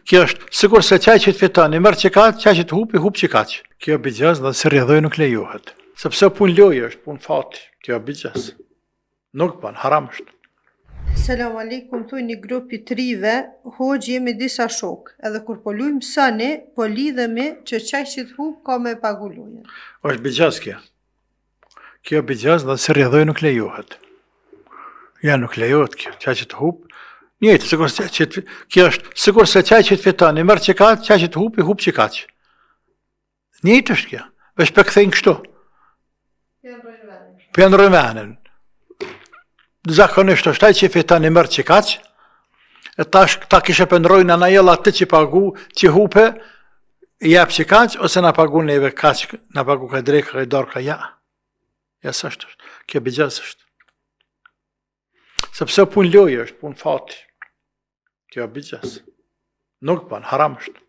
Kjo është sikur se qaj që të fiton, i merr që kaq, qaj që të hupi, hup që kaq. Kjo bigjaz dhe se rrjedhoj nuk lejohet. Sepse pun loje është, pun fati. Kjo bigjaz. Nuk ban, haram është. Selam aleikum, thuj një grupi të rive, hoxh jemi disa shok, edhe kur po lujmë sani, po lidhemi që qaj që të hup ka me pagu lujën. Është bigjaz kjo. Kjo bigjaz dhe se rrjedhoj nuk lejohet. Ja, nuk lejohet kjo, qaj që të hup. Njëjtë, sikur se kjo është sikur se qaj që të fiton, i merr që kaq, qaj që të hupi, hup që kaq. Njëjtë është kjo. Veç për kthejnë kështu. Për ndrojnë venin. Zakonisht është ai që fiton i merr që kaq, e tash ta kishe pëndrojnë ana jella atë që pagu, që hupe, i jap që kaq, ose na pagu neve kaq, na pagu ka drejt, ka dorë, ka ja. Ja sa është. Kjo bigjaz është. Sepse pun loje është, pun fati. Kjo bigjaz. Nuk ban, haram është.